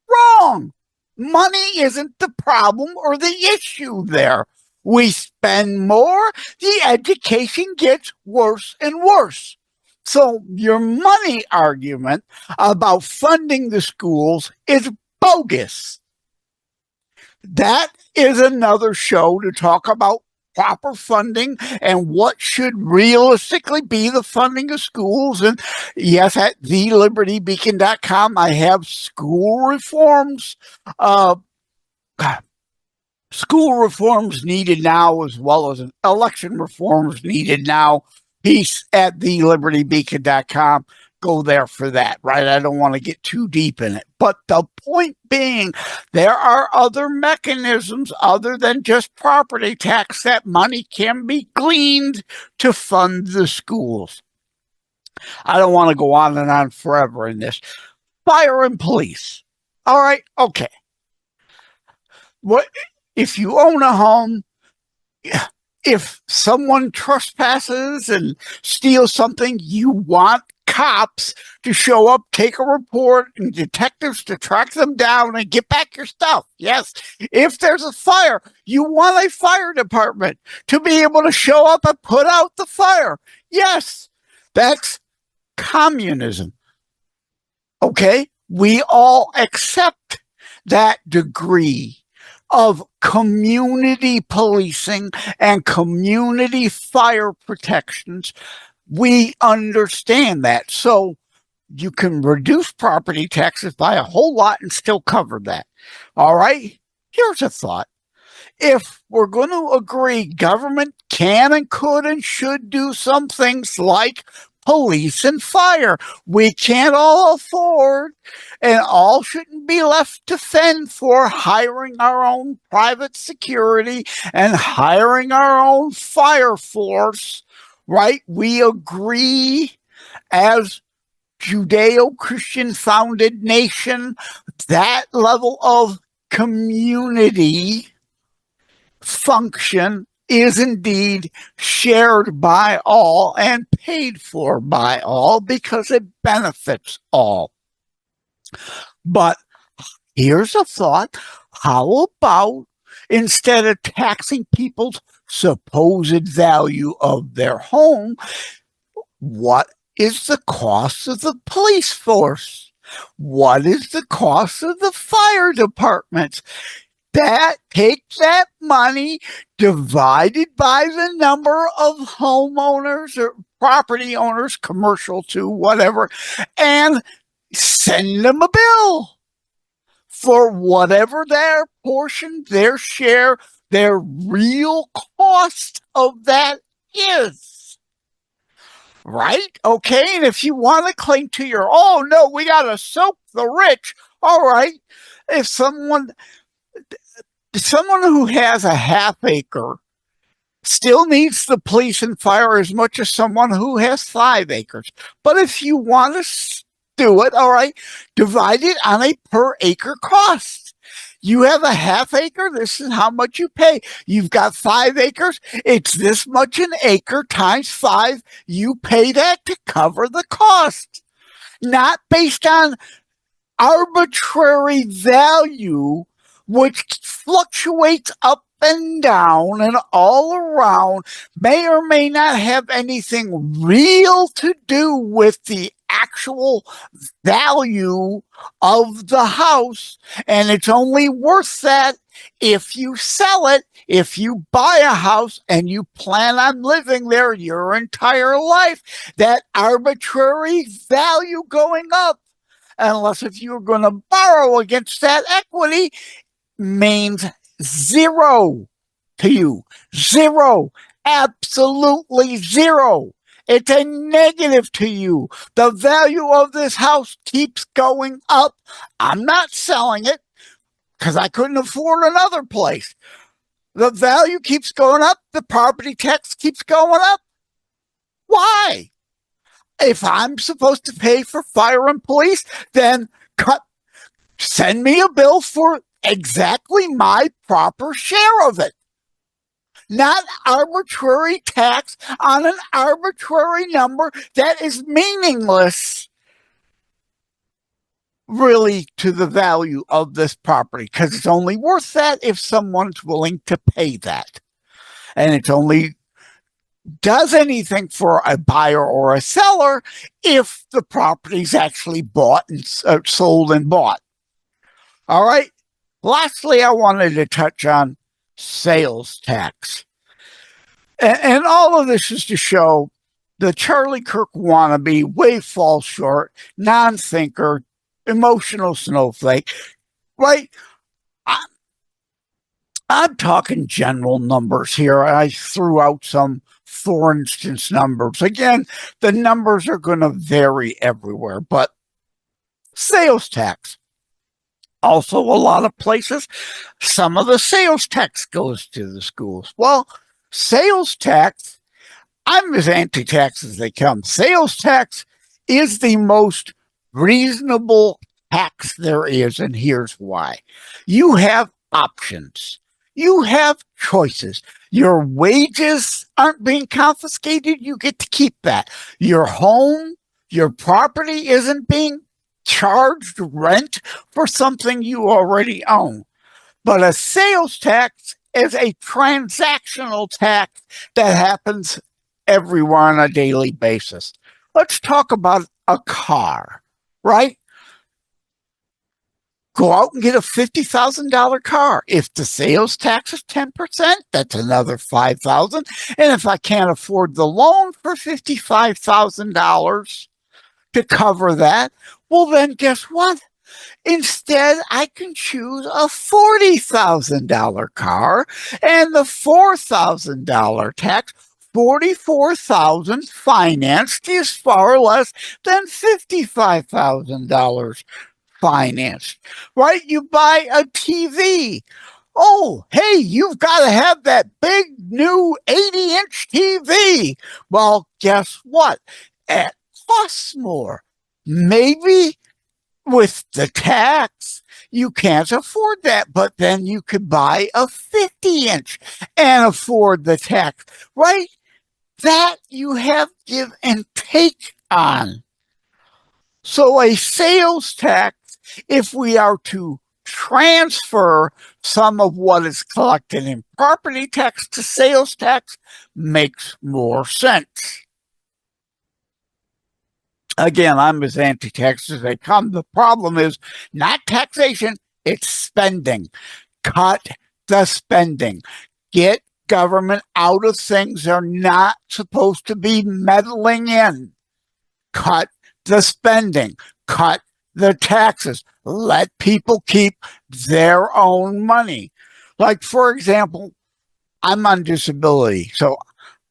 Wrong. Money isn't the problem or the issue there. We spend more, the education gets worse and worse. So your money argument about funding the schools is bogus. That is another show to talk about proper funding and what should realistically be the funding of schools. And yes, at thelibertybeacon.com, I have school reforms, school reforms needed now, as well as election reforms needed now. Piece at thelibertybeacon.com. Go there for that, right? I don't want to get too deep in it. But the point being, there are other mechanisms other than just property tax that money can be gleaned to fund the schools. I don't want to go on and on forever in this. Fire and police. All right, okay. What if you own a home? If someone trespasses and steals something, you want cops to show up, take a report, and detectives to track them down and get back your stuff. Yes. If there's a fire, you want a fire department to be able to show up and put out the fire. Yes. That's communism. Okay? We all accept that degree of community policing and community fire protections. We understand that. So you can reduce property taxes by a whole lot and still cover that. All right? Here's a thought. If we're going to agree government can and could and should do some things like police and fire, we can't all afford and all shouldn't be left to fend for hiring our own private security and hiring our own fire force, right? We agree as Judeo-Christian founded nation, that level of community function is indeed shared by all and paid for by all because it benefits all. But here's a thought. How about instead of taxing people's supposed value of their home, what is the cost of the police force? What is the cost of the fire departments? Take that money divided by the number of homeowners or property owners, commercial too, whatever, and send them a bill for whatever their portion, their share, their real cost of that is. Right? Okay. And if you want to cling to your, oh no, we got to soak the rich. All right. If someone who has a half acre still needs the police and fire as much as someone who has 5 acres. But if you want to do it, all right, divide it on a per acre cost. You have a half acre, this is how much you pay. You've got 5 acres, it's this much an acre times 5. You pay that to cover the cost. Not based on arbitrary value, which fluctuates up and down and all around, may or may not have anything real to do with the actual value of the house. And it's only worth that if you sell it, if you buy a house and you plan on living there your entire life. That arbitrary value going up, unless if you're going to borrow against that equity, means zero to you. Zero. Absolutely zero. It's a negative to you. The value of this house keeps going up. I'm not selling it because I couldn't afford another place. The value keeps going up. The property tax keeps going up. Why? If I'm supposed to pay for fire and police, then send me a bill for exactly my proper share of it. Not arbitrary tax on an arbitrary number that is meaningless, really, to the value of this property, because it's only worth that if someone's willing to pay that. And it's only does anything for a buyer or a seller if the property's actually bought and sold and bought. All right. Lastly, I wanted to touch on sales tax. And all of this is to show the Charlie Kirk wannabe way falls short, non-thinker, emotional snowflake, right? I'm talking general numbers here. I threw out some, for instance, numbers. Again, the numbers are going to vary everywhere, but sales tax. Also, a lot of places, some of the sales tax goes to the schools. Well, sales tax, I'm as anti-tax as they come. Sales tax is the most reasonable tax there is, and here's why. You have options. You have choices. Your wages aren't being confiscated. You get to keep that. Your home, your property isn't being charged rent for something you already own. But a sales tax is a transactional tax that happens everywhere on a daily basis. Let's talk about a car, right? Go out and get a $50,000 car. If the sales tax is 10%, that's another $5,000. And if I can't afford the loan for $55,000 to cover that, well, then guess what? Instead, I can choose a $40,000 car, and the $4,000 tax, $44,000 financed, is far less than $55,000 financed, right? You buy a TV. Oh, hey, you've got to have that big new 80-inch TV. Well, guess what? It costs more. Maybe with the tax, you can't afford that, but then you could buy a 50-inch and afford the tax, right? That you have give and take on. So a sales tax, if we are to transfer some of what is collected in property tax to sales tax, makes more sense. Again, I'm as anti-tax as they come. The problem is not taxation, it's spending. Cut the spending. Get government out of things they're not supposed to be meddling in. Cut the spending. Cut the taxes. Let people keep their own money. Like, for example, I'm on disability, so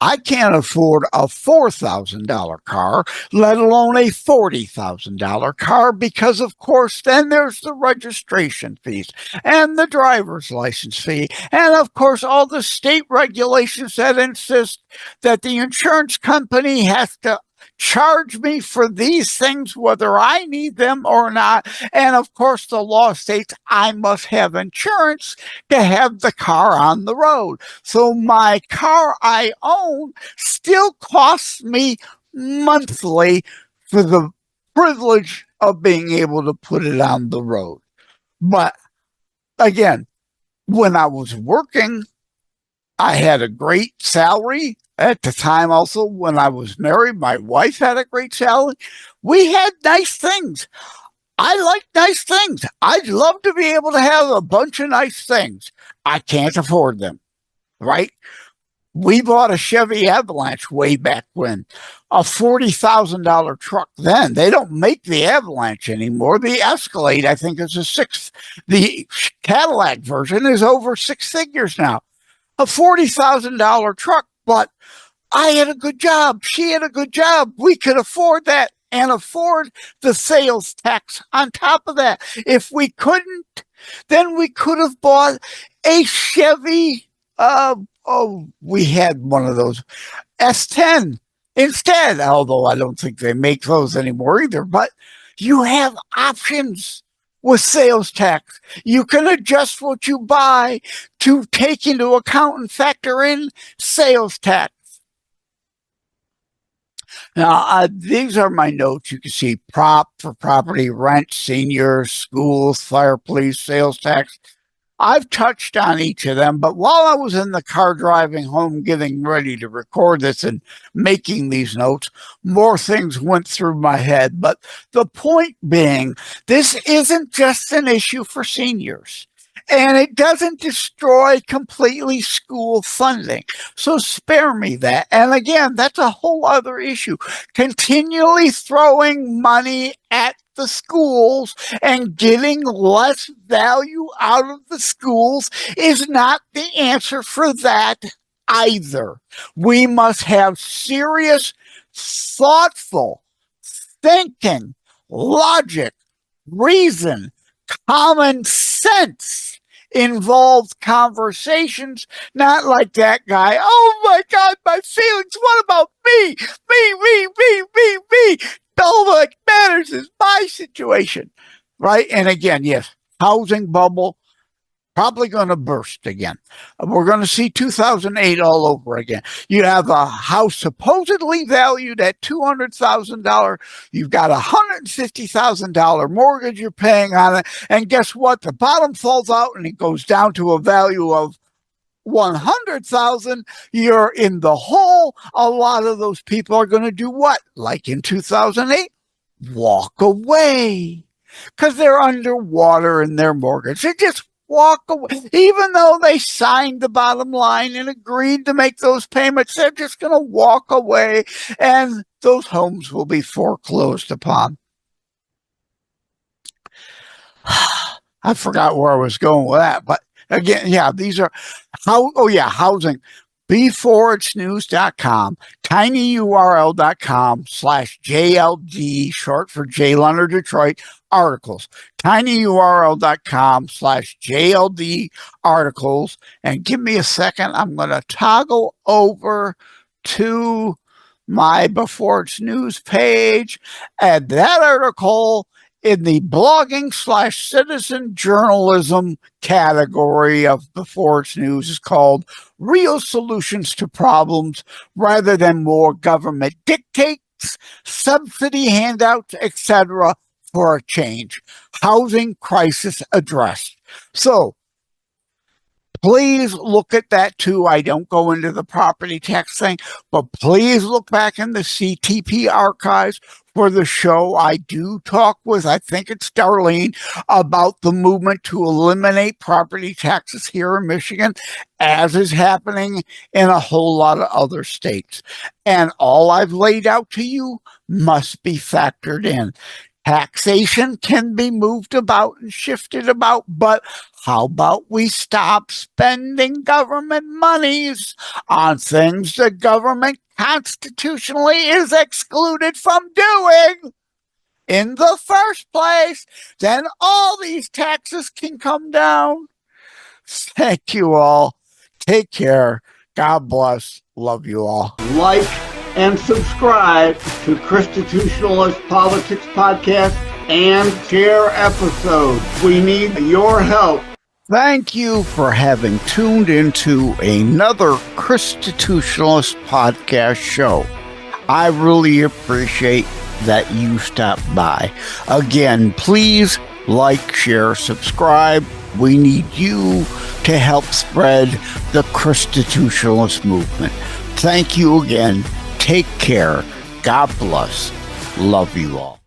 I can't afford a $4,000 car, let alone a $40,000 car, because, of course, then there's the registration fees and the driver's license fee. And, of course, all the state regulations that insist that the insurance company has to charge me for these things, whether I need them or not. And, of course, the law states I must have insurance to have the car on the road. So my car I own still costs me monthly for the privilege of being able to put it on the road. But again, when I was working, I had a great salary. At the time, also, when I was married, my wife had a great salary. We had nice things. I like nice things. I'd love to be able to have a bunch of nice things. I can't afford them, right? We bought a Chevy Avalanche way back when, a $40,000 truck then. They don't make the Avalanche anymore. The Escalade, I think, is the Cadillac version is over six figures now. A $40,000 truck, but I had a good job. She had a good job. We could afford that and afford the sales tax on top of that. If we couldn't, then we could have bought a Chevy. We had one of those S10 instead, although I don't think they make those anymore either. But you have options with sales tax. You can adjust what you buy to take into account and factor in sales tax. Now, these are my notes. You can see prop for property, rent, seniors, schools, fire, police, sales tax. I've touched on each of them, but while I was in the car driving home getting ready to record this and making these notes, more things went through my head. But the point being, this isn't just an issue for seniors. And it doesn't destroy completely school funding. So spare me that. And again, that's a whole other issue. Continually throwing money at the schools and getting less value out of the schools is not the answer for that either. We must have serious, thoughtful thinking, logic, reason, common sense involved conversations, not like that guy. Oh my God, my feelings. What about me? Me. All that matters is my situation, right? And again, yes, housing bubble probably going to burst again. We're going to see 2008 all over again. You have a house supposedly valued at $200,000. You've got a $150,000 mortgage you're paying on it. And guess what? The bottom falls out and it goes down to a value of 100,000. You're in the hole. A lot of those people are going to do what? Like in 2008, walk away because they're underwater in their mortgage. They just walk away. Even though they signed the bottom line and agreed to make those payments, they're just going to walk away and those homes will be foreclosed upon. I forgot where I was going with that, but again, yeah, these are housing. beforeitsnews.com, tinyurl.com/JLD, short for JLenardDetroit, articles, tinyurl.com/JLD articles. And give me a second. I'm going to toggle over to my Before It's News page, and that article in the blogging/citizen journalism category of Before It's News is called Real Solutions to Problems Rather Than More Government Dictates, Subsidy Handouts, etc. for a Change. Housing Crisis Addressed. So please look at that too. I don't go into the property tax thing, but please look back in the CTP archives for the show. I do talk with, I think it's Darlene, about the movement to eliminate property taxes here in Michigan, as is happening in a whole lot of other states. And all I've laid out to you must be factored in. Taxation can be moved about and shifted about, but how about we stop spending government monies on things the government constitutionally is excluded from doing in the first place? Then all these taxes can come down. Thank you all. Take care. God bless. Love you all. Like and subscribe to Constitutionalist Politics Podcast and share episodes. We need your help. Thank you for having tuned into another Constitutionalist Podcast show. I really appreciate that you stopped by. Again, please like, share, subscribe. We need you to help spread the Constitutionalist movement. Thank you again. Take care. God bless. Love you all.